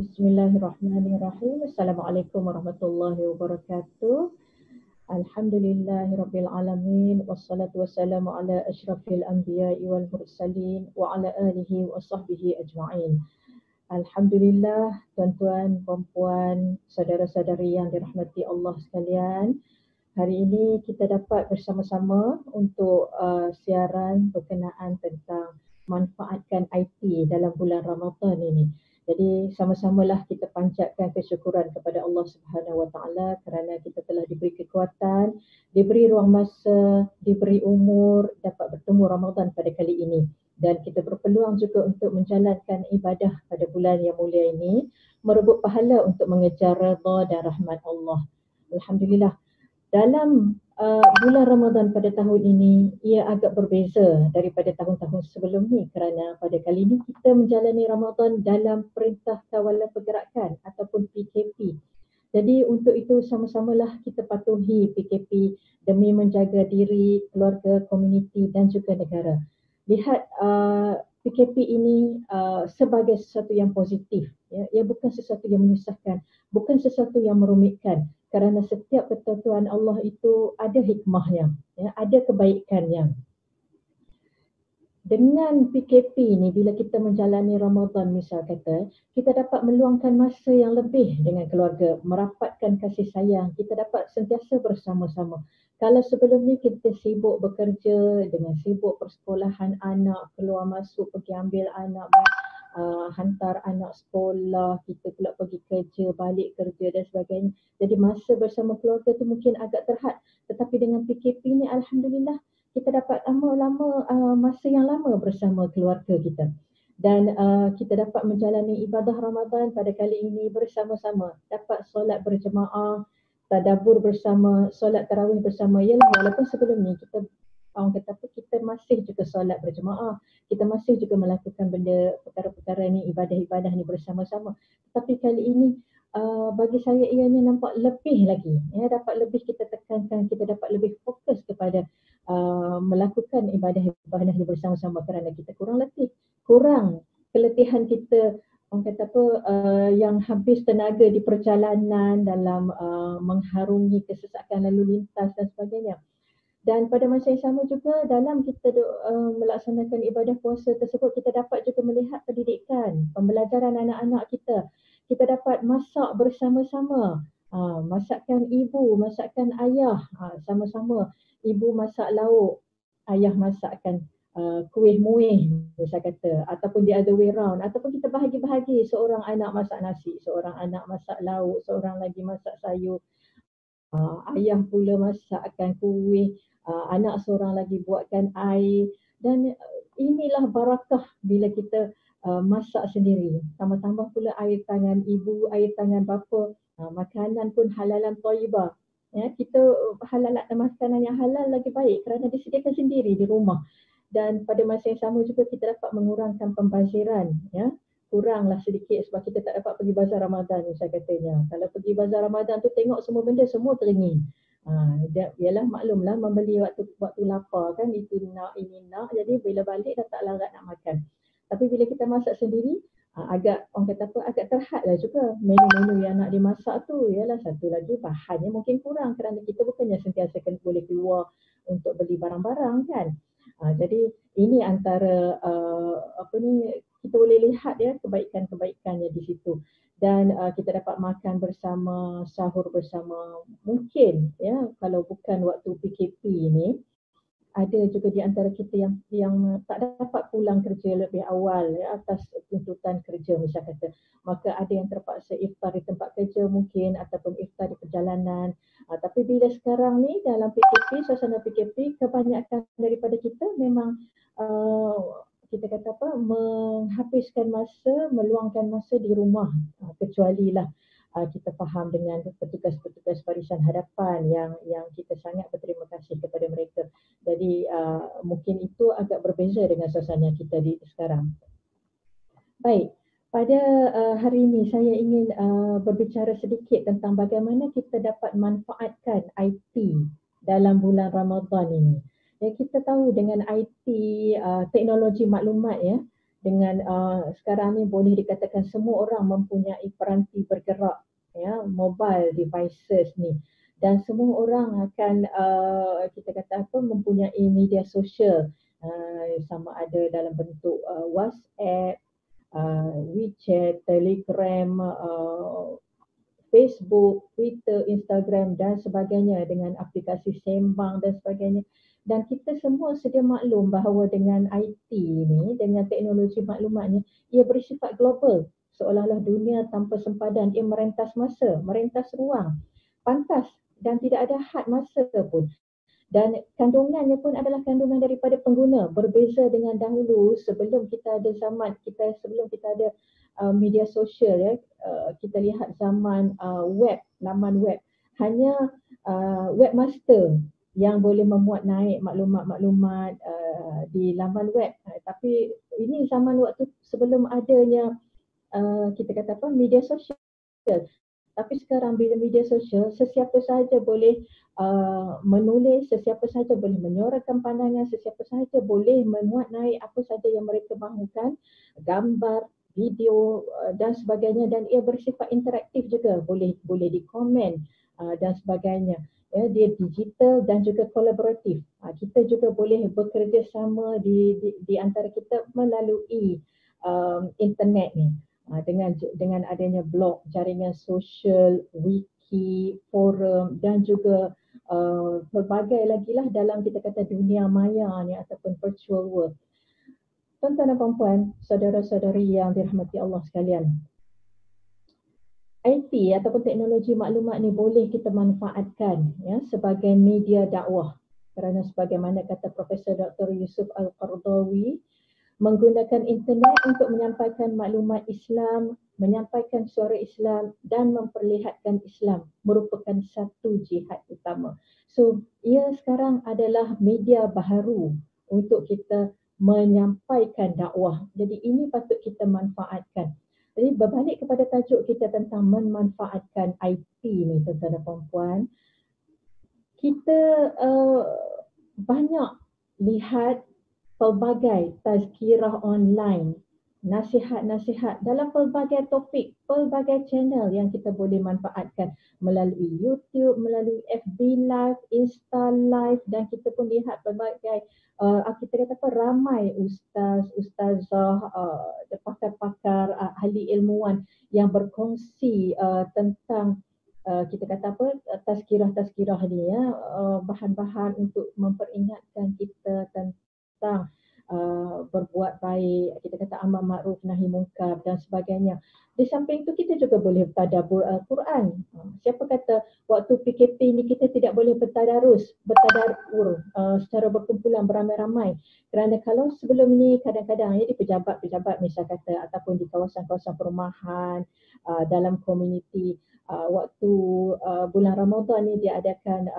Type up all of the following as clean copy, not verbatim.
Bismillahirrahmanirrahim. Assalamualaikum warahmatullahi wabarakatuh. Alhamdulillahirabbil alamin wassalatu wassalamu ala asyrafil anbiya'i wal mursalin wa ala alihi wa sahbihi ajma'in. Alhamdulillah, tuan-tuan, puan-puan, saudara-saudari yang dirahmati Allah sekalian. Hari ini kita dapat bersama-sama untuk siaran berkenaan tentang manfaatkan IT dalam bulan Ramadan ini. Jadi sama-samalah kita panjatkan kesyukuran kepada Allah Subhanahu Wa Taala kerana kita telah diberi kekuatan, diberi ruang masa, diberi umur dapat bertemu Ramadan pada kali ini. Dan kita berpeluang juga untuk menjalankan ibadah pada bulan yang mulia ini, merebut pahala untuk mengejar redha dan rahmat Allah. Alhamdulillah. Dalam bulan Ramadan pada tahun ini, ia agak berbeza daripada tahun-tahun sebelum ni kerana pada kali ini kita menjalani Ramadan dalam Perintah Kawalan Pergerakan ataupun PKP. Jadi untuk itu sama-samalah kita patuhi PKP demi menjaga diri, keluarga, komuniti dan juga negara. Lihat PKP ini sebagai sesuatu yang positif. Ia bukan sesuatu yang menyusahkan, bukan sesuatu yang merumitkan. Kerana setiap ketentuan Allah itu ada hikmahnya, ada kebaikannya. Dengan PKP ni, bila kita menjalani Ramadan misal kata, kita dapat meluangkan masa yang lebih dengan keluarga, merapatkan kasih sayang, kita dapat sentiasa bersama-sama. Kalau sebelum ni kita sibuk bekerja, dengan sibuk persekolahan anak, keluar masuk, pergi ambil anak, hantar anak sekolah, kita pula pergi kerja, balik kerja dan sebagainya. Jadi masa bersama keluarga tu mungkin agak terhad. Tetapi dengan PKP ni Alhamdulillah kita dapat lama-lama masa yang lama bersama keluarga kita. Dan kita dapat menjalani ibadah Ramadan pada kali ini bersama-sama. Dapat solat berjemaah, tadabbur bersama, solat tarawih bersama. Yalah, walaupun sebelum ni kita orang kata apa, kita masih juga solat berjemaah, kita masih juga melakukan benda perkara-perkara ni, ibadah-ibadah ni bersama-sama. Tapi kali ini bagi saya ianya nampak lebih lagi, dapat lebih kita tekankan, kita dapat lebih fokus kepada melakukan ibadah-ibadah ni bersama-sama kerana kita kurang letih, kurang keletihan kita, orang kata apa, yang habis tenaga di perjalanan dalam mengharungi kesesakan lalu lintas dan sebagainya. Dan pada masa yang sama juga dalam kita melaksanakan ibadah puasa tersebut, kita dapat juga melihat pendidikan, pembelajaran anak-anak kita. Kita dapat masak bersama-sama, masakan ibu, masakan ayah, sama-sama. Ibu masak lauk, ayah masakkan kuih muih misal kata, ataupun the other way round, ataupun kita bahagi-bahagi, seorang anak masak nasi, seorang anak masak lauk, seorang lagi masak sayur, ayah pula masakkan kuih, anak seorang lagi buatkan air. Dan inilah barakah bila kita masak sendiri. Tambah-tambah pula air tangan ibu, air tangan bapa, makanan pun halalan thayyibah. Kita halalan makanan yang halal lagi baik kerana disediakan sendiri di rumah. Dan pada masa yang sama juga kita dapat mengurangkan pembaziran, kuranglah sedikit sebab kita tak dapat pergi bazar Ramadan misal katanya. Kalau pergi bazar Ramadan tu tengok semua benda semua teringin. Yalah, maklumlah membeli waktu lapar kan, itu nak ini nak, jadi bila balik dah tak larat nak makan. Tapi bila kita masak sendiri, agak orang kata apa, agak terhadlah juga menu-menu yang nak dimasak tu. Yalah, satu lagi bahannya mungkin kurang kerana kita bukannya sentiasa boleh keluar untuk beli barang-barang kan. Jadi ini antara kita boleh lihat kebaikan-kebaikannya di situ. Dan kita dapat makan bersama, sahur bersama. Mungkin kalau bukan waktu PKP ini, ada juga di antara kita yang tak dapat pulang kerja lebih awal atas tuntutan kerja misal kata. Maka ada yang terpaksa iftar di tempat kerja mungkin, ataupun iftar di perjalanan. Tapi bila sekarang ni dalam PKP, suasana PKP, kebanyakan daripada kita memang kita kata apa, menghabiskan masa, meluangkan masa di rumah, kecualilah kita faham dengan petugas-petugas barisan hadapan yang kita sangat berterima kasih kepada mereka. Jadi mungkin itu agak berbeza dengan suasana kita di sekarang. Baik, pada hari ini saya ingin berbicara sedikit tentang bagaimana kita dapat manfaatkan IT dalam bulan Ramadan ini. Kita tahu dengan IT, teknologi maklumat dengan sekarang ni boleh dikatakan semua orang mempunyai peranti bergerak, ya, mobile devices ni, dan semua orang akan kita kata apa, mempunyai media sosial, sama ada dalam bentuk WhatsApp, WeChat, Telegram, Facebook, Twitter, Instagram dan sebagainya, dengan aplikasi sembang dan sebagainya. Dan kita semua sedia maklum bahawa dengan IT ni, dengan teknologi maklumat ni, ia bersifat global. Seolah-olah dunia tanpa sempadan, ia merentas masa, merentas ruang, pantas dan tidak ada had masa pun. Dan kandungannya pun adalah kandungan daripada pengguna, berbeza dengan dahulu sebelum kita ada zaman kita, sebelum kita ada media sosial, ya. Kita lihat zaman web, laman web, hanya webmaster yang boleh memuat naik maklumat-maklumat di laman web. Tapi ini zaman waktu sebelum adanya kita kata apa, media sosial. Tapi sekarang bila media sosial, sesiapa sahaja boleh menulis, sesiapa sahaja boleh menyuarakan pandangan, sesiapa sahaja boleh memuat naik apa sahaja yang mereka mahukan, gambar, video dan sebagainya, dan ia bersifat interaktif juga, boleh dikomen dan sebagainya. Ya, dia digital dan juga kolaboratif. Kita juga boleh bekerjasama di antara kita melalui internet ni. Dengan adanya blog, jaringan sosial, wiki, forum dan juga pelbagai lagi lah dalam kita kata dunia maya ni ataupun virtual world. Tuan-tuan dan puan-puan, saudara-saudari yang dirahmati Allah sekalian, IT ataupun teknologi maklumat ni boleh kita manfaatkan, ya, sebagai media dakwah, kerana sebagaimana kata Profesor Dr. Yusuf Al-Qaradawi, menggunakan internet untuk menyampaikan maklumat Islam, menyampaikan suara Islam dan memperlihatkan Islam merupakan satu jihad utama. So, ia sekarang adalah media baharu untuk kita menyampaikan dakwah. Jadi ini patut kita manfaatkan. Jadi berbalik kepada tajuk kita tentang memanfaatkan IT ni, tuan-tuan dan puan-puan, kita banyak lihat pelbagai tazkirah online, nasihat-nasihat dalam pelbagai topik, pelbagai channel yang kita boleh manfaatkan melalui YouTube, melalui FB Live, Insta Live, dan kita pun lihat pelbagai kita kata apa, ramai ustaz, ustazah, pakar-pakar, ahli ilmuwan yang berkongsi tentang kita kata apa, tazkirah-tazkirah ni, ya, bahan-bahan untuk memperingatkan kita tentang berbuat baik, kita kata amar makruf nahi mungkar dan sebagainya. Di samping itu kita juga boleh bertadabbur Al-Quran. Siapa kata waktu PKP ni kita tidak boleh bertadabbur secara berkumpulan beramai-ramai? Kerana kalau sebelum ni kadang-kadang, ya, di pejabat-pejabat misal kata, ataupun di kawasan-kawasan perumahan, dalam komuniti, waktu bulan Ramadan ni dia adakan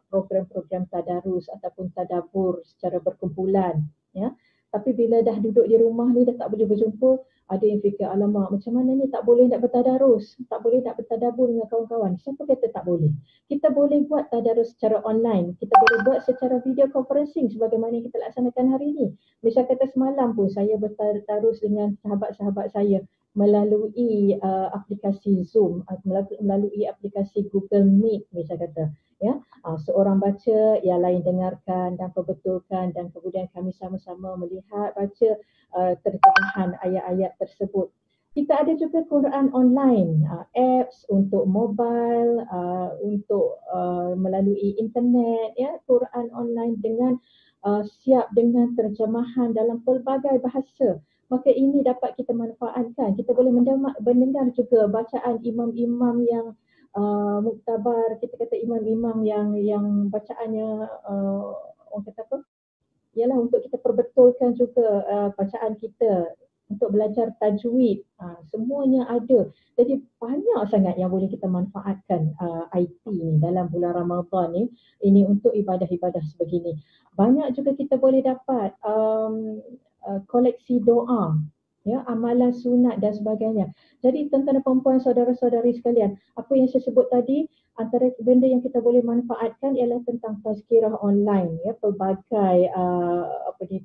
program-program tadarus ataupun tadabbur secara berkumpulan, ya. Tapi bila dah duduk di rumah ni dah tak boleh berjumpa, ada yang fikir, alamak, macam mana ni tak boleh nak bertadarus, tak boleh nak bertadabbur dengan kawan-kawan. Siapa kata tak boleh? Kita boleh buat tadarus secara online, kita boleh buat secara video conferencing sebagaimana kita laksanakan hari ini. Misal kata semalam pun saya bertadarus dengan sahabat-sahabat saya melalui aplikasi Zoom, melalui aplikasi Google Meet misal kata, ya. Seorang baca, yang lain dengarkan dan perbetulkan, dan kemudian kami sama-sama melihat, baca terjemahan ayat-ayat tersebut. Kita ada juga Quran online, apps untuk mobile, untuk melalui internet, ya, Quran online dengan siap dengan terjemahan dalam pelbagai bahasa. Maka ini dapat kita manfaatkan. Kita boleh mendengar juga bacaan imam-imam yang muktabar, kita kata imam-imam yang bacaannya orang kata apa? Ialah untuk kita perbetulkan juga bacaan kita, untuk belajar tajwid. Semuanya ada. Jadi banyak sangat yang boleh kita manfaatkan IT ni dalam bulan Ramadan ni. Ini untuk ibadah-ibadah sebegini. Banyak juga kita boleh dapat koleksi doa. ya, amalan sunat dan sebagainya. Jadi tuan-tuan dan puan-puan, saudara-saudari sekalian, apa yang saya sebut tadi, antara benda yang kita boleh manfaatkan ialah tentang tazkirah online, ya, pelbagai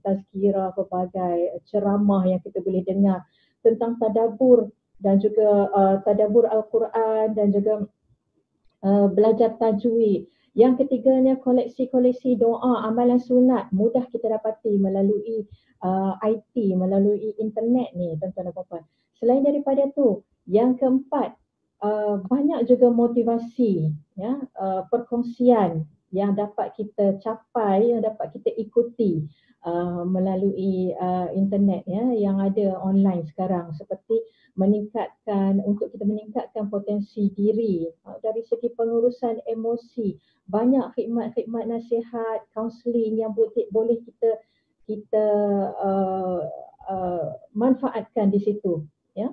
tazkirah, pelbagai ceramah yang kita boleh dengar tentang tadabbur dan juga tadabbur Al-Quran dan juga belajar tajwid. Yang ketiganya, koleksi-koleksi doa, amalan sunat mudah kita dapati melalui IT, melalui internet ni tuan-tuan dan puan-puan. Selain daripada tu, yang keempat, banyak juga motivasi, ya, perkongsian yang dapat kita capai, yang dapat kita ikuti melalui internet, ya, yang ada online sekarang, seperti untuk kita meningkatkan potensi diri dari segi pengurusan emosi, banyak khidmat-khidmat nasihat, kaunseling yang boleh kita manfaatkan di situ, ya.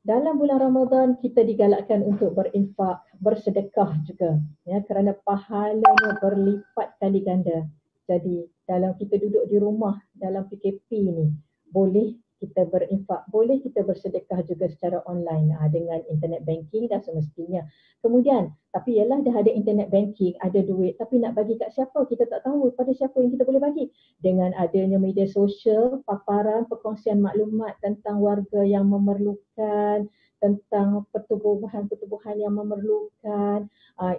Dalam bulan Ramadan kita digalakkan untuk berinfak, bersedekah juga, ya, kerana pahalanya berlipat kali ganda. Jadi dalam kita duduk di rumah dalam PKP ni, boleh kita berinfak, boleh kita bersedekah juga secara online dengan internet banking dan semestinya. Kemudian, tapi ialah dah ada internet banking, ada duit, tapi nak bagi kat siapa kita tak tahu pada siapa yang kita boleh bagi. Dengan adanya media sosial, paparan, perkongsian maklumat tentang warga yang memerlukan, tentang pertubuhan-pertubuhan yang memerlukan,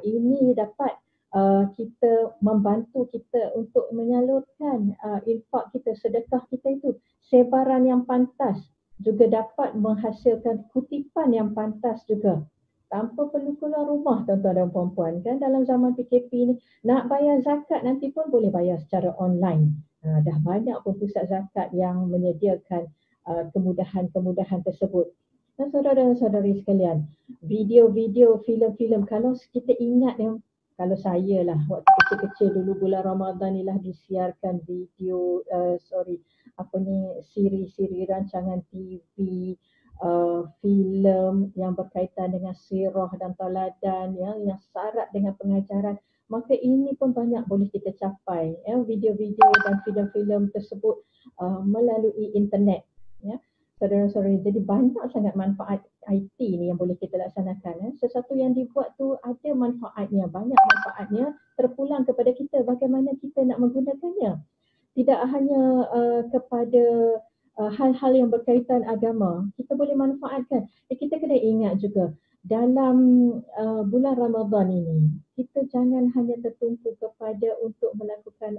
ini dapat kita membantu kita untuk menyalurkan infak kita, sedekah kita itu. Sebaran yang pantas juga dapat menghasilkan kutipan yang pantas juga. Tanpa perlu keluar rumah tuan-tuan dan puan-puan, kan, dalam zaman PKP ni nak bayar zakat nanti pun boleh bayar secara online. Dah banyak pun pusat zakat yang menyediakan kemudahan-kemudahan tersebut. Dan saudara-saudari sekalian, video-video, filem-filem, kalau kita ingat yang, kalau saya lah waktu kecil-kecil dulu bulan Ramadan ni lah disiarkan video, siri-siri rancangan TV, filem yang berkaitan dengan sirah dan tauladan, yang syarat dengan pengajaran, maka ini pun banyak boleh kita capai, ya, video-video dan filem-filem tersebut melalui internet, ya, saudara-saudari. Jadi banyak sangat manfaat IT ni yang boleh kita laksanakan, ya. Sesuatu yang dibuat tu ada manfaatnya, banyak manfaatnya, terpulang kepada kita bagaimana kita nak menggunakannya. Tidak hanya kepada hal-hal yang berkaitan agama, kita boleh manfaatkan. Kita kena ingat juga, dalam bulan Ramadan ini, kita jangan hanya tertumpu kepada untuk melakukan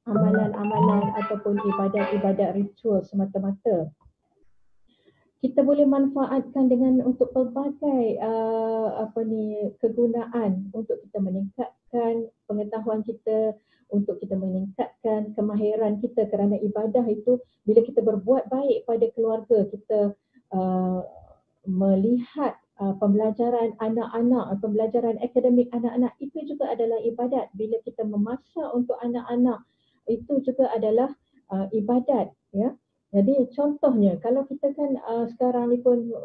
amalan-amalan ataupun ibadat-ibadat ritual semata-mata. Kita boleh manfaatkan dengan untuk pelbagai kegunaan untuk kita meningkatkan pengetahuan kita, untuk kita meningkatkan kemahiran kita, kerana ibadah itu bila kita berbuat baik pada keluarga kita, melihat pembelajaran anak-anak, pembelajaran akademik anak-anak itu juga adalah ibadat. Bila kita memasak untuk anak-anak itu juga adalah ibadat, ya. Jadi contohnya, kalau kita kan sekarang ni pun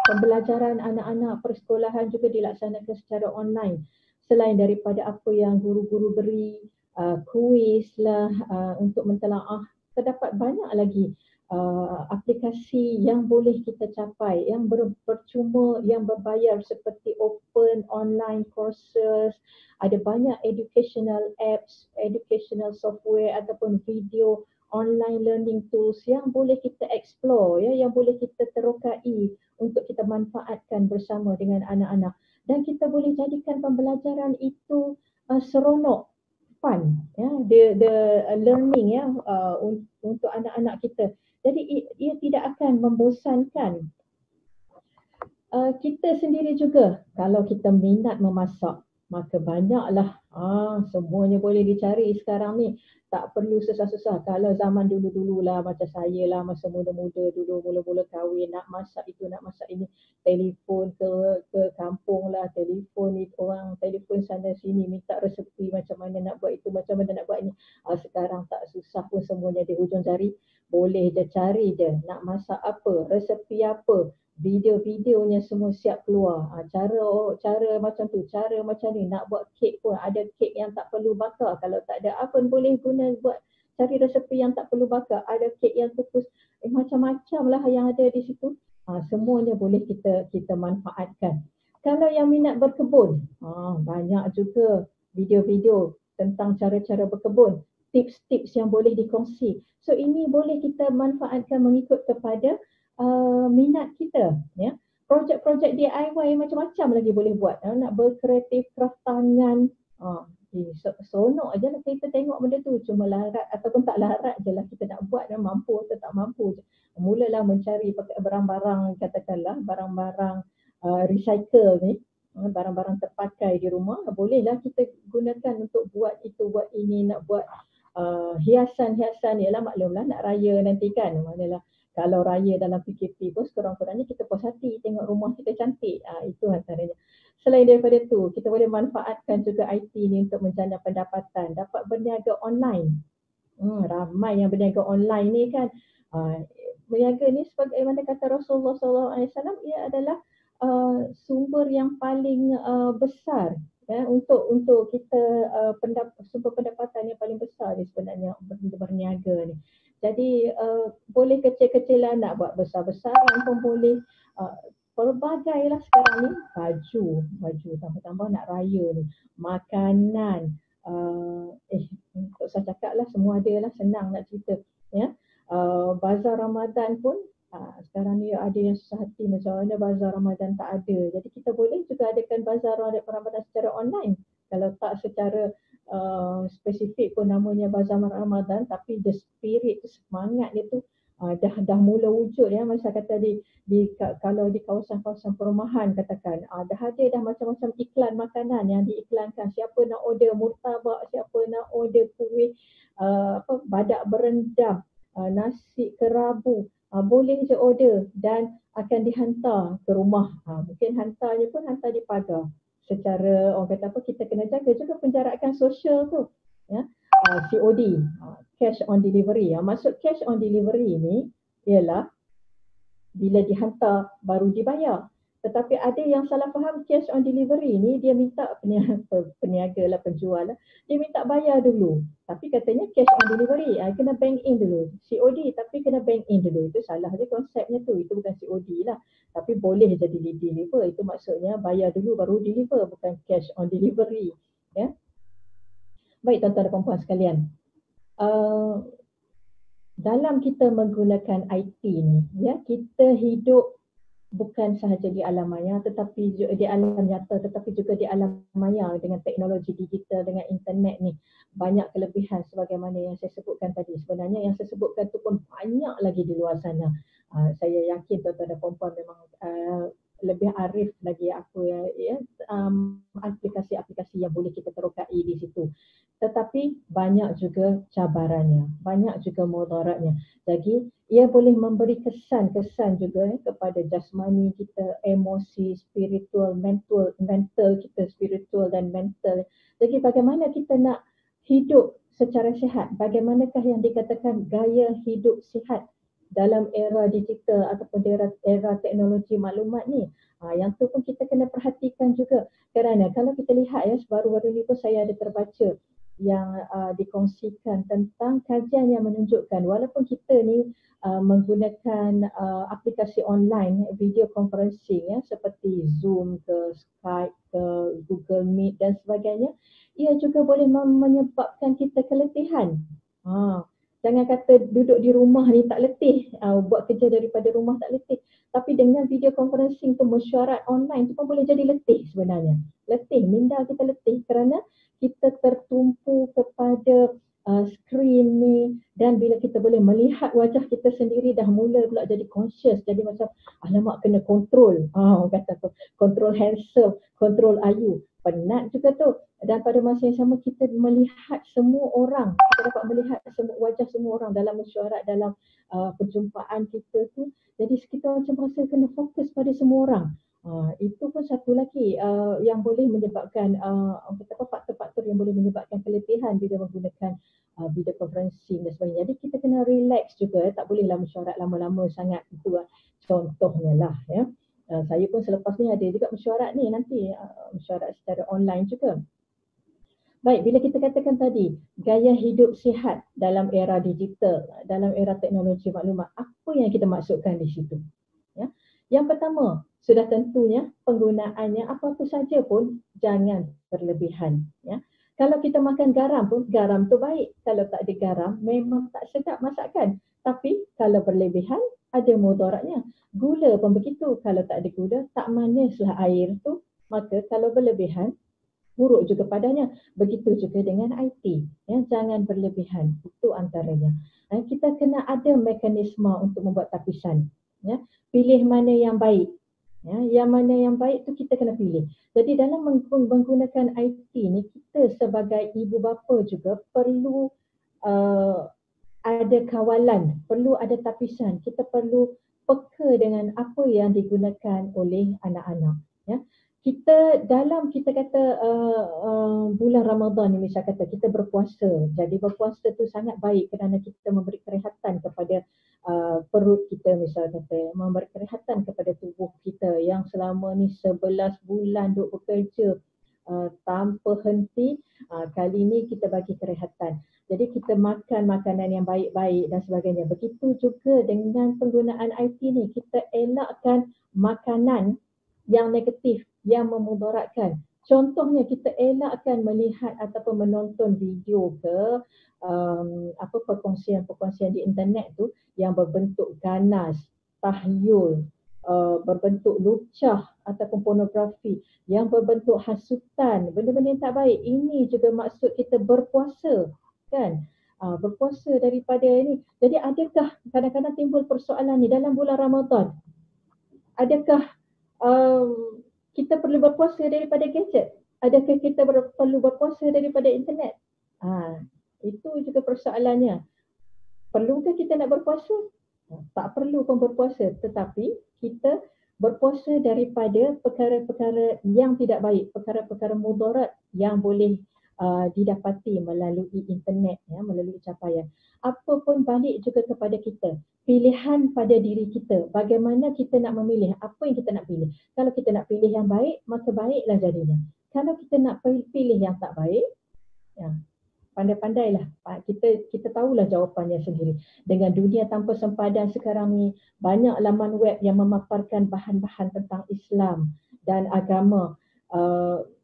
pembelajaran anak-anak persekolahan juga dilaksanakan secara online. Selain daripada apa yang guru-guru beri, kuis lah untuk mentelaah, terdapat banyak lagi aplikasi yang boleh kita capai, yang percuma, yang berbayar, seperti open online courses, ada banyak educational apps, educational software ataupun video online learning tools yang boleh kita explore, ya, yang boleh kita terokai untuk kita manfaatkan bersama dengan anak-anak. Dan kita boleh jadikan pembelajaran itu seronok, fun, ya, the learning, ya, untuk anak-anak kita. Jadi ia tidak akan membosankan. Kita sendiri juga, kalau kita minat memasak, maka banyaklah, semuanya boleh dicari sekarang ni. Tak perlu susah-susah. Kalau zaman dulu-dulu lah, macam saya lah, masa muda-muda dulu, mula-mula kahwin, nak masak itu, nak masak ini, telefon ke kampung lah, orang telefon sana sini, minta resepi macam mana nak buat itu, macam mana nak buat ini. Sekarang tak susah pun, semuanya di hujung jari. Boleh je cari je, nak masak apa, resepi apa, video-videonya semua siap keluar. Cara macam tu, cara macam ni, nak buat kek pun ada, kek yang tak perlu bakar. Kalau tak ada oven boleh guna buat cari resepi yang tak perlu bakar, ada kek yang kukus, macam-macam lah yang ada di situ. Semuanya boleh kita manfaatkan. Kalau yang minat berkebun, banyak juga video-video tentang cara-cara berkebun, tips-tips yang boleh dikongsi. So ini boleh kita manfaatkan mengikut kepada minat kita, ya. Projek-projek DIY macam-macam lagi boleh buat. Nak berkreatif, craft tangan, seronok je lah kita tengok benda tu. Cuma larat ataupun tak larat je lah kita nak buat, mampu atau tak mampu je. Mulalah mencari barang-barang, katakanlah barang-barang recycle ni, barang-barang terpakai di rumah, bolehlah kita gunakan untuk buat itu, buat ini, nak buat hiasan-hiasan. Ialah maklumlah nak raya nanti kan, manalah kalau raya dalam PKP pun sekurang-kurangnya kita puas hati tengok rumah kita cantik. Itu antaranya. Selain daripada tu, kita boleh manfaatkan juga IT ni untuk menjana pendapatan, dapat berniaga online. Ramai yang berniaga online ni kan. Berniaga ni sebagaimana kata Rasulullah SAW, ia adalah sumber yang paling besar, ya, untuk kita, sumber pendapatan yang paling besar ni sebenarnya berniaga ni. Jadi boleh kecil-kecilan, nak buat besar-besaran pun boleh. Pelbagai lah sekarang ni, baju tambah-tambah nak raya ni, makanan, tak usah cakap lah, semua ada lah, senang nak cerita, ya. Bazar Ramadan pun sekarang ni ada yang susah hati macam mana bazar Ramadan tak ada. Jadi kita boleh juga adakan bazar Ramadan secara online. Kalau tak secara spesifik pun namanya bazar Ramadan, tapi the spirit, semangat dia tu dah mula wujud, ya. Macam kata kalau di kawasan-kawasan perumahan katakan, dah ada dah macam-macam iklan makanan yang diiklankan. Siapa nak order murtabak, siapa nak order kuih badak berendam, nasi kerabu, boleh je order dan akan dihantar ke rumah. Mungkin hantarnya pun hantar di pagar. Secara orang kata apa, kita kena jaga juga penjarakan sosial tu, ya. COD, cash on delivery. Maksud cash on delivery ni ialah bila dihantar baru dibayar. Tetapi ada yang salah faham, cash on delivery ni dia minta peniaga lah, penjual lah, dia minta bayar dulu. Tapi katanya cash on delivery, kena bank in dulu. COD tapi kena bank in dulu. Itu salah je konsepnya tu. Itu bukan COD lah. Tapi boleh jadi deliver. Itu maksudnya bayar dulu baru deliver, bukan cash on delivery, ya. Baik tuan-tuan dan puan-puan sekalian, dalam kita menggunakan IT ni, ya, kita hidup bukan sahaja di alam maya tetapi di alam nyata, tetapi juga di alam maya dengan teknologi digital, dengan internet ni. Banyak kelebihan sebagaimana yang saya sebutkan tadi. Sebenarnya yang saya sebutkan tu pun banyak lagi di luar sana. Saya yakin tuan-tuan dan puan-puan memang lebih arif lagi apa ya, aplikasi-aplikasi yang boleh kita terokai di situ. Tetapi banyak juga cabarannya, banyak juga mudaratnya. Jadi ia boleh memberi kesan juga kepada jasmani kita, emosi, spiritual, mental kita, spiritual dan mental. Jadi bagaimana kita nak hidup secara sihat? Bagaimanakah yang dikatakan gaya hidup sihat dalam era digital ataupun era teknologi maklumat ni? Yang tu pun kita kena perhatikan juga. Kerana kalau kita lihat, ya, baru-baru ni pun saya ada terbaca yang dikongsikan tentang kajian yang menunjukkan walaupun kita ni menggunakan aplikasi online video conferencing, ya, seperti Zoom ke Skype ke Google Meet dan sebagainya, ia juga boleh menyebabkan kita keletihan. Jangan kata duduk di rumah ni tak letih, buat kerja daripada rumah tak letih, tapi dengan video conferencing tu, mesyuarat online tu pun boleh jadi letih sebenarnya. Letih, minda kita letih kerana kita tertumpu kepada skrin ni, dan bila kita boleh melihat wajah kita sendiri dah mula pula jadi conscious, jadi macam alamak kena kontrol, kata tu, kontrol handsome, kontrol ayu, penat juga tu. Dan pada masa yang sama kita melihat semua orang, kita dapat melihat wajah semua orang dalam mesyuarat, dalam perjumpaan kita tu. Jadi kita macam rasa kena fokus pada semua orang. Itu pun satu lagi yang boleh menyebabkan faktor-faktor yang boleh menyebabkan keletihan bila menggunakan video conferencing dan sebagainya. Jadi kita kena relax juga, tak bolehlah mesyuarat lama-lama sangat. Itu contohnya lah, ya. Saya pun selepas ni ada juga mesyuarat ni nanti, mesyuarat secara online juga. Baik, bila kita katakan tadi gaya hidup sihat dalam era digital, dalam era teknologi maklumat, apa yang kita maksudkan di situ? Ya. Yang pertama, sudah tentunya penggunaannya apa-apa saja pun jangan berlebihan. Ya. Kalau kita makan garam pun, garam tu baik. Kalau tak ada garam, memang tak sedap masakan. Tapi kalau berlebihan, ada mudaratnya. Gula pun begitu. Kalau tak ada gula, tak manislah air tu. Maka kalau berlebihan, buruk juga padanya. Begitu juga dengan IT. Ya, jangan berlebihan. Itu antaranya. Kita kena ada mekanisme untuk membuat tapisan. Ya, pilih mana yang baik. Ya, yang mana yang baik tu kita kena pilih. Jadi dalam menggunakan IT ni, kita sebagai ibu bapa juga perlu uh, ada kawalan, perlu ada tapisan. Kita perlu peka dengan apa yang digunakan oleh anak-anak. Ya. Kita kata bulan Ramadan ni, misal kata kita berpuasa. Jadi berpuasa tu sangat baik kerana kita memberi kerehatan kepada perut kita, misal kata, memberi kerehatan kepada tubuh kita yang selama ni 11 bulan duk bekerja tanpa henti. Kali ni kita bagi kerehatan. Jadi kita makan makanan yang baik-baik dan sebagainya. Begitu juga dengan penggunaan IT ni, kita elakkan makanan yang negatif, yang memudaratkan. Contohnya kita elakkan melihat ataupun menonton video ke perkongsian-perkongsian di internet tu yang berbentuk ganas, tahyul, berbentuk lucah ataupun pornografi, yang berbentuk hasutan, benda-benda yang tak baik. Ini juga maksud kita berpuasa, kan? Berpuasa daripada ini. Jadi adakah kadang-kadang timbul persoalan ni dalam bulan Ramadan? Adakah kita perlu berpuasa daripada gadget? Adakah kita perlu berpuasa daripada internet? Itu juga persoalannya. Perlukah kita nak berpuasa? Tak perlu pun berpuasa, tetapi kita berpuasa daripada perkara-perkara yang tidak baik, perkara-perkara mudarat yang boleh didapati melalui internet, ya, melalui capaian. Apa pun balik juga kepada kita. Pilihan pada diri kita. Bagaimana kita nak memilih, apa yang kita nak pilih. Kalau kita nak pilih yang baik, maka baiklah jadinya. Kalau kita nak pilih yang tak baik, ya, pandai-pandailah. Kita tahulah jawapannya sendiri. Dengan dunia tanpa sempadan sekarang ni, banyak laman web yang memaparkan bahan-bahan tentang Islam dan agama.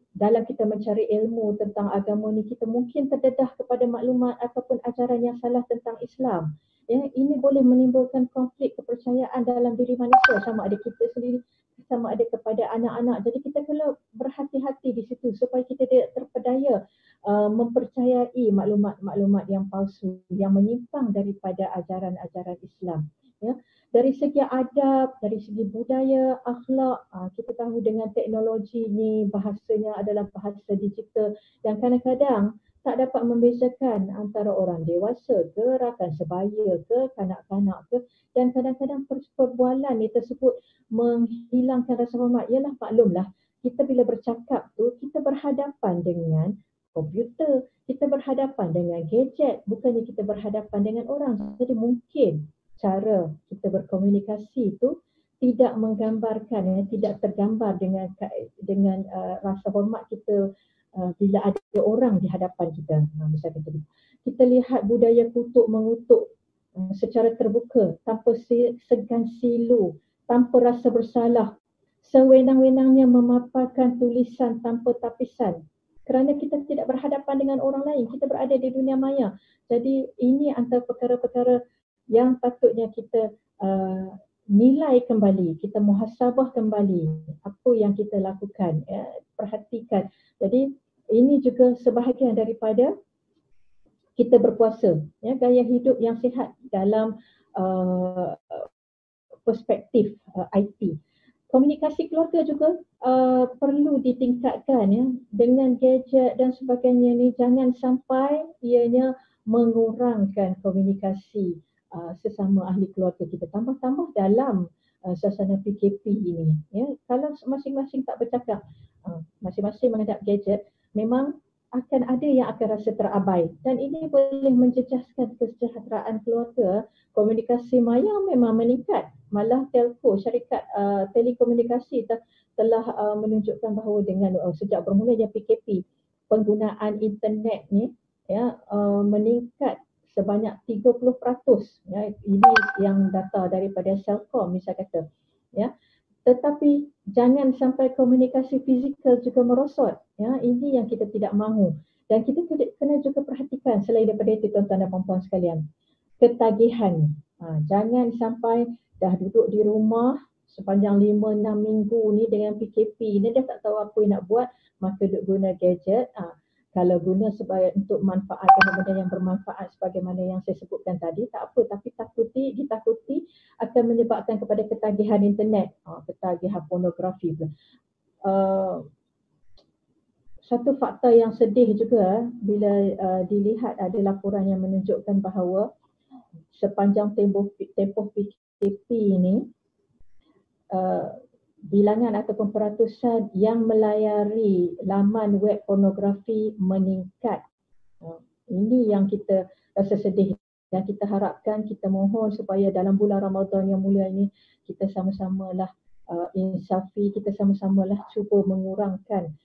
Dalam kita mencari ilmu tentang agama ni, kita mungkin terdedah kepada maklumat ataupun ajaran yang salah tentang Islam. Ya, ini boleh menimbulkan konflik kepercayaan dalam diri manusia, sama ada kita sendiri, sama ada kepada anak-anak. Jadi kita perlu berhati-hati di situ supaya kita tidak terpedaya mempercayai maklumat-maklumat yang palsu, yang menyimpang daripada ajaran-ajaran Islam. Ya. Dari segi adab, dari segi budaya, akhlak, kita tahu dengan teknologi ni bahasanya adalah bahasa digital yang kadang-kadang tak dapat membezakan antara orang dewasa ke, rakan sebaya ke, kanak-kanak ke, dan kadang-kadang perbualan ni tersebut menghilangkan rasa hormat. Yalah, maklumlah, kita bila bercakap tu, kita berhadapan dengan komputer, kita berhadapan dengan gadget, bukannya kita berhadapan dengan orang. Jadi mungkin cara kita berkomunikasi itu tidak menggambarkan, tidak tergambar dengan rasa hormat kita bila ada orang di hadapan kita. Misalnya kita lihat budaya kutuk mengutuk secara terbuka, tanpa segan silu, tanpa rasa bersalah, sewenang-wenangnya memaparkan tulisan tanpa tapisan. Kerana kita tidak berhadapan dengan orang lain, kita berada di dunia maya. Jadi ini antara perkara-perkara yang patutnya kita nilai kembali, kita muhasabah kembali apa yang kita lakukan, ya, perhatikan. Jadi ini juga sebahagian daripada kita berpuasa, ya, gaya hidup yang sihat dalam perspektif IT. Komunikasi keluarga juga perlu ditingkatkan, ya, dengan gadget dan sebagainya ni. Jangan sampai ianya mengurangkan komunikasi sesama ahli keluarga kita, tambah-tambah dalam suasana PKP ini, ya. Kalau masing-masing tak bercakap, masing-masing menghadap gadget, memang akan ada yang akan rasa terabai, dan ini boleh menjejaskan kesejahteraan keluarga. Komunikasi maya memang meningkat, malah telco, syarikat telekomunikasi telah menunjukkan bahawa dengan sejak bermulanya PKP, penggunaan internet ni meningkat sebanyak 30%. Ya, ini yang data daripada Celcom misal kata. Ya. Tetapi jangan sampai komunikasi fizikal juga merosot. Ya, ini yang kita tidak mahu. Dan kita kena juga perhatikan selain daripada itu tuan-tuan dan puan-puan sekalian. Ketagihan. Jangan sampai dah duduk di rumah sepanjang 5-6 minggu ni dengan PKP ni dah tak tahu apa yang nak buat, maka duk guna gadget. Kalau guna sebagai untuk manfaatkan benda yang bermanfaat sebagaimana yang saya sebutkan tadi, tak apa, tapi ditakuti akan menyebabkan kepada ketagihan internet, ketagihan pornografi pula. Satu fakta yang sedih juga bila dilihat ada laporan yang menunjukkan bahawa sepanjang tempoh PKP ini bilangan ataupun peratusan yang melayari laman web pornografi meningkat. Ini yang kita rasa sedih dan kita harapkan, kita mohon supaya dalam bulan Ramadan yang mulia ini kita sama-samalah insafi, kita sama-samalah cuba mengurangkan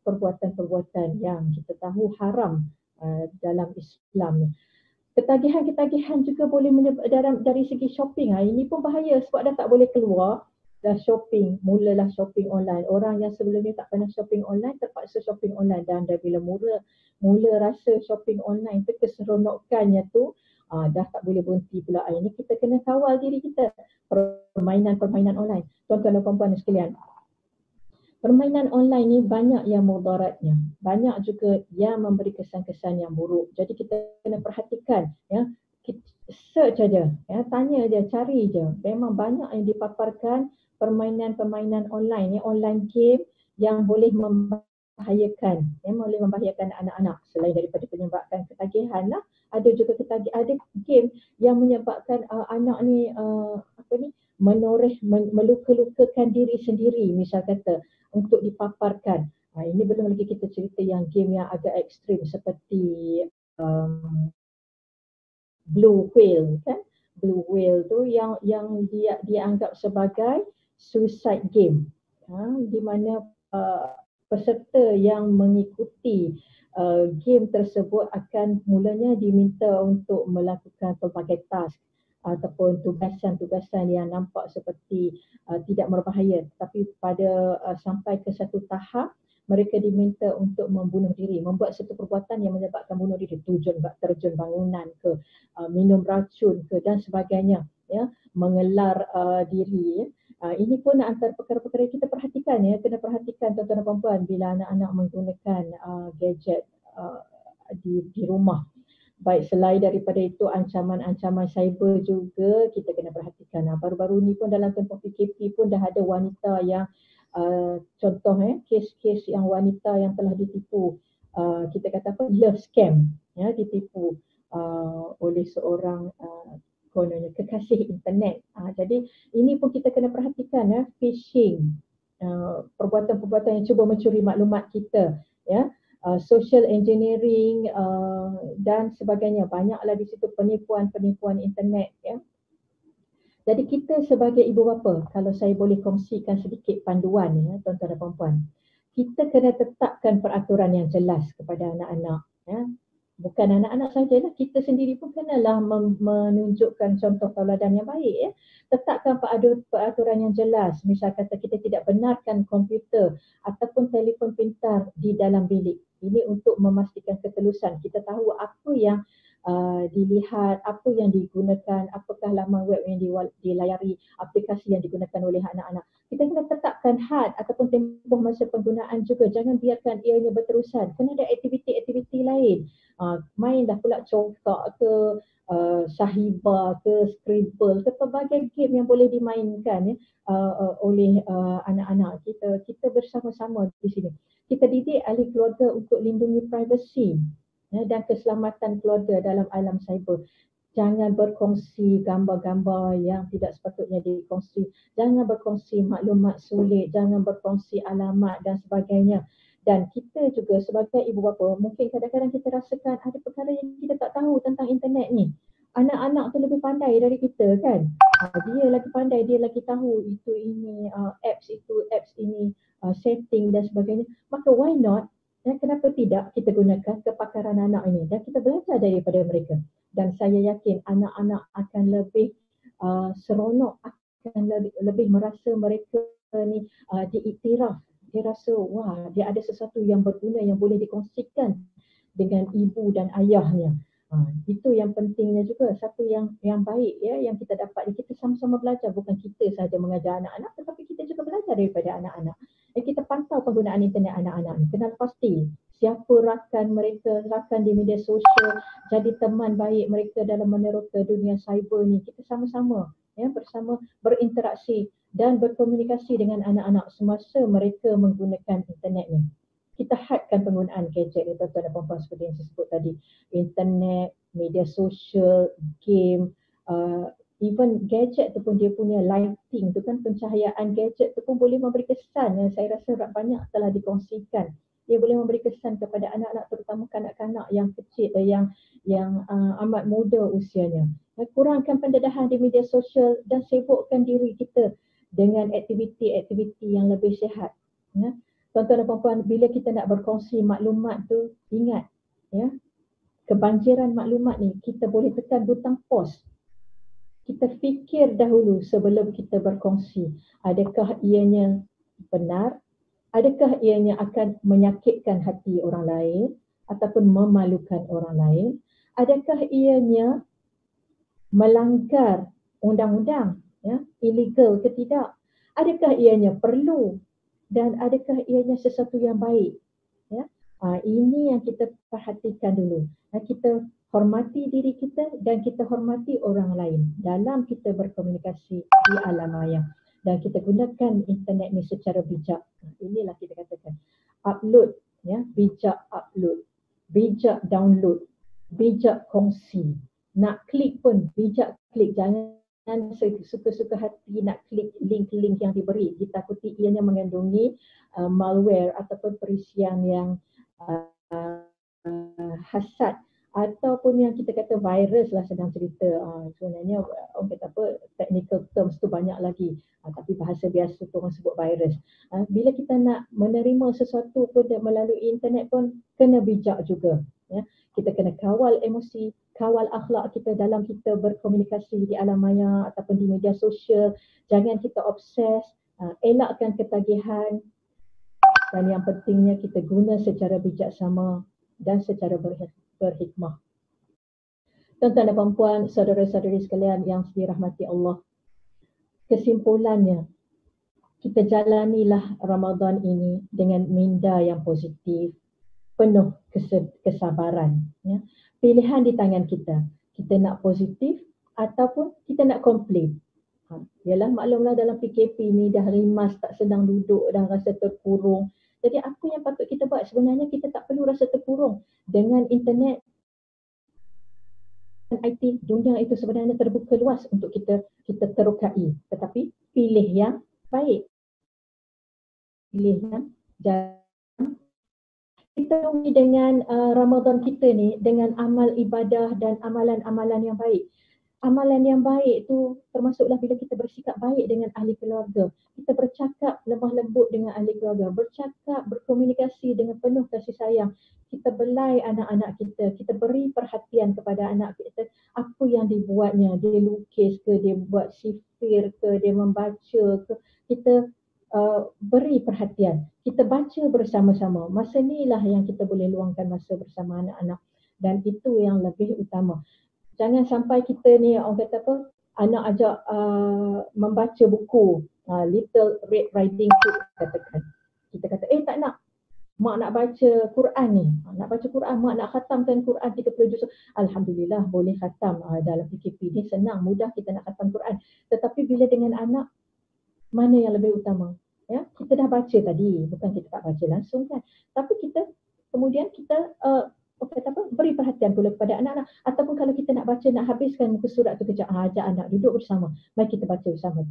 perbuatan-perbuatan yang kita tahu haram dalam Islam. Ketagihan juga boleh dari segi shopping. Ini pun bahaya sebab dah tak boleh keluar, dah shopping, mulalah shopping online. Orang yang sebelumnya tak pernah shopping online terpaksa shopping online, dan bila mula rasa shopping online tu keseronokannya tu dah tak boleh berhenti pula. Ini kita kena kawal diri kita. Permainan online. Tuan-tuan dan puan-puan sekalian, permainan online ni banyak yang mudaratnya, banyak juga yang memberi kesan-kesan yang buruk. Jadi kita kena perhatikan, ya, search aja, ya, tanya aja, cari je. Memang banyak yang dipaparkan permainan-permainan online ni, online game yang boleh membahayakan, boleh membahayakan anak-anak. Selain daripada menyebabkan ketagihan lah, ada juga ada game yang menyebabkan anak ni meluka-lukakan diri sendiri, misal kata, untuk dipaparkan. Ini belum lagi kita cerita yang game yang agak ekstrim seperti Blue Whale, kan? Blue Whale tu yang dia anggap sebagai suicide game, di mana peserta yang mengikuti game tersebut akan mulanya diminta untuk melakukan pelbagai task ataupun tugasan-tugasan yang nampak seperti tidak berbahaya, tapi pada sampai ke satu tahap mereka diminta untuk membunuh diri, membuat satu perbuatan yang menyebabkan bunuh diri, terjun bangunan ke, minum racun ke dan sebagainya, ya, mengelar diri. Ini pun antara perkara-perkara yang kita perhatikan, ya, kena perhatikan tuan-tuan dan puan-puan bila anak-anak menggunakan gadget di rumah. Baik, selain daripada itu ancaman-ancaman cyber juga kita kena perhatikan. Baru-baru ni pun dalam tempoh PKP pun dah ada wanita yang contoh kes-kes yang wanita yang telah ditipu, kita kata love scam, ya, ditipu oleh seorang kononnya kekasih internet. Jadi ini pun kita kena perhatikan, ya, phishing, perbuatan-perbuatan yang cuba mencuri maklumat kita, ya. Social engineering dan sebagainya, banyaklah di situ penipuan-penipuan internet, ya. Jadi kita sebagai ibu bapa, kalau saya boleh kongsikan sedikit panduan, ya, tuan-tuan dan puan-puan, kita kena tetapkan peraturan yang jelas kepada anak-anak, ya. Bukan anak-anak sajalah, kita sendiri pun kenalah menunjukkan contoh tauladan yang baik, ya. Tetapkan peraturan yang jelas. Misal kata kita tidak benarkan komputer ataupun telefon pintar di dalam bilik. Ini untuk memastikan ketelusan. Kita tahu apa yang dilihat, apa yang digunakan, apakah laman web yang dilayari, aplikasi yang digunakan oleh anak-anak. Kita kena tetapkan had ataupun tempoh masa penggunaan juga. Jangan biarkan ianya berterusan. Kena ada aktiviti-aktiviti lain. Mainlah pula congkak ke, Sahiba ke, Scribble ke, pelbagai game yang boleh dimainkan, ya, oleh anak-anak kita. Kita bersama-sama di sini. Kita didik ahli keluarga untuk lindungi privasi, ya, dan keselamatan keluarga dalam alam cyber. Jangan berkongsi gambar-gambar yang tidak sepatutnya dikongsi. Jangan berkongsi maklumat sulit, jangan berkongsi alamat dan sebagainya. Dan kita juga sebagai ibu bapa, mungkin kadang-kadang kita rasakan ada perkara yang kita tak tahu tentang internet ni. anak-anak tu lebih pandai dari kita kan. Dia lagi pandai, dia lagi tahu itu ini, apps ini, setting dan sebagainya. Maka why not? Kenapa tidak kita gunakan kepakaran anak ini dan kita belajar daripada mereka. Dan saya yakin anak-anak akan lebih seronok, akan lebih merasa mereka ni diiktiraf. Dia rasa wah, dia ada sesuatu yang berguna yang boleh dikongsikan dengan ibu dan ayahnya. Itu yang pentingnya juga, satu yang baik ya yang kita dapat. Kita sama-sama belajar, bukan kita saja mengajar anak-anak tetapi kita juga belajar daripada anak-anak. Kita pantau penggunaan internet anak-anak ni, kenal pasti siapa rakan mereka, rakan di media sosial, jadi teman baik mereka dalam meneroka dunia cyber ni. Kita sama-sama ya bersama berinteraksi dan berkomunikasi dengan anak-anak semasa mereka menggunakan internet ni. Kita hadkan penggunaan gadget ni tuan-tuan dan puan-puan, seperti yang saya sebut tadi. Internet, media sosial, game, even gadget tu pun dia punya lighting tu kan, pencahayaan gadget tu pun boleh memberi kesan yang saya rasa banyak telah dikongsikan. Dia boleh memberi kesan kepada anak-anak, terutama kanak-kanak yang kecil, yang amat muda usianya. Kurangkan pendedahan di media sosial dan sibukkan diri kita dengan aktiviti-aktiviti yang lebih sihat. Ya. Tuan-tuan dan puan-puan, bila kita nak berkongsi maklumat tu, ingat ya, kebanjiran maklumat ni kita boleh tekan butang pause. Kita fikir dahulu sebelum kita berkongsi. Adakah ianya benar? Adakah ianya akan menyakitkan hati orang lain ataupun memalukan orang lain? Adakah ianya melanggar undang-undang, ya, illegal ke tidak? Adakah ianya perlu? Dan adakah ianya sesuatu yang baik? Ya, ini yang kita perhatikan dulu. Kita hormati diri kita dan kita hormati orang lain dalam kita berkomunikasi di alam maya. Dan kita gunakan internet ni secara bijak. Inilah kita katakan upload, ya, bijak upload, bijak download, bijak kongsi. Nak klik pun bijak klik, jangan suka-suka hati nak klik link-link yang diberi. Ditakuti ianya mengandungi malware ataupun perisian yang hasad ataupun yang kita kata virus lah, senang cerita. Sebenarnya orang kata apa, technical terms tu banyak lagi, tapi bahasa biasa tu orang sebut virus. Bila kita nak menerima sesuatu pun melalui internet pun kena bijak juga, ya. Kita kena kawal emosi, kawal akhlak kita dalam kita berkomunikasi di alam maya ataupun di media sosial. Jangan kita obses, elakkan ketagihan, dan yang pentingnya kita guna secara bijaksana dan secara berhikmah. Tuan-tuan dan puan-puan, saudara-saudari sekalian yang dirahmati Allah, kesimpulannya, kita jalanilah Ramadan ini dengan minda yang positif, penuh kesabaran. Ya. Pilihan di tangan kita. Kita nak positif ataupun kita nak komplain. Yalah, maklumlah dalam PKP ni dah rimas, tak sedang duduk, dah rasa terkurung. Jadi apa yang patut kita buat? Sebenarnya kita tak perlu rasa terkurung. Dengan internet dan IT, dunia itu sebenarnya terbuka luas untuk kita terokai. Tetapi pilih yang baik. Pilih yang jangan. Kita lalui dengan Ramadan kita ni dengan amal ibadah dan amalan-amalan yang baik. Amalan yang baik tu termasuklah bila kita bersikap baik dengan ahli keluarga. Kita bercakap lemah lembut dengan ahli keluarga. Bercakap, berkomunikasi dengan penuh kasih sayang. Kita belai anak-anak kita. Kita beri perhatian kepada anak kita. Apa yang dibuatnya. Dia lukis ke, dia buat sifir ke, dia membaca ke. Kita beri perhatian. Kita baca bersama-sama. Masa inilah yang kita boleh luangkan masa bersama anak-anak. Dan itu yang lebih utama. Jangan sampai kita ni, orang kata apa, anak ajak membaca buku, Little Red Riding Hood katakan. Kita kata, tak nak. Mak nak baca Quran ni. Nak baca Quran, mak nak khatamkan Quran 30 juz. Alhamdulillah boleh khatam dalam PKP ni, senang, mudah kita nak khatam Quran. Tetapi bila dengan anak, mana yang lebih utama? Ya, kita dah baca tadi, bukan kita tak baca langsung kan. Tapi kemudian kita beri perhatian pula kepada anak-anak. Ataupun kalau kita nak baca, nak habiskan muka surat tu kejap, ajak anak duduk bersama. Mari kita baca bersama.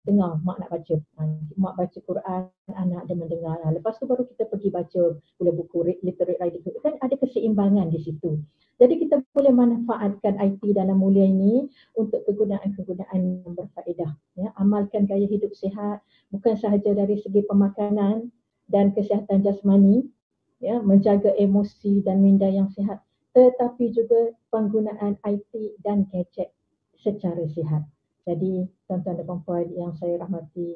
dengar mak nak baca. Mak baca Quran, anak dia mendengar. Lepas tu baru kita pergi baca pula buku literate writing. Kan ada keseimbangan di situ. Jadi kita boleh manfaatkan IT dalam mulia ini untuk kegunaan-kegunaan yang berfaedah. Ya, amalkan gaya hidup sihat bukan sahaja dari segi pemakanan dan kesihatan jasmani, ya, menjaga emosi dan minda yang sihat, tetapi juga penggunaan IT dan gadget secara sihat. Jadi tuan-tuan dan puan yang saya rahmati,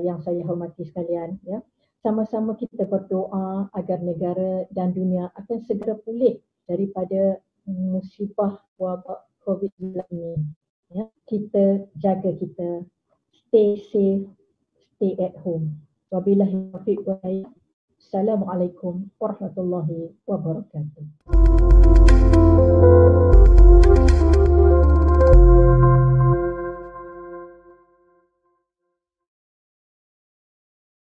yang saya hormati sekalian, ya, sama-sama kita berdoa agar negara dan dunia akan segera pulih daripada musibah wabak COVID-19 ini. Ya, kita jaga kita, stay safe, stay at home. Wabillahi taufiq wal hidayah. Assalamualaikum warahmatullahi wabarakatuh.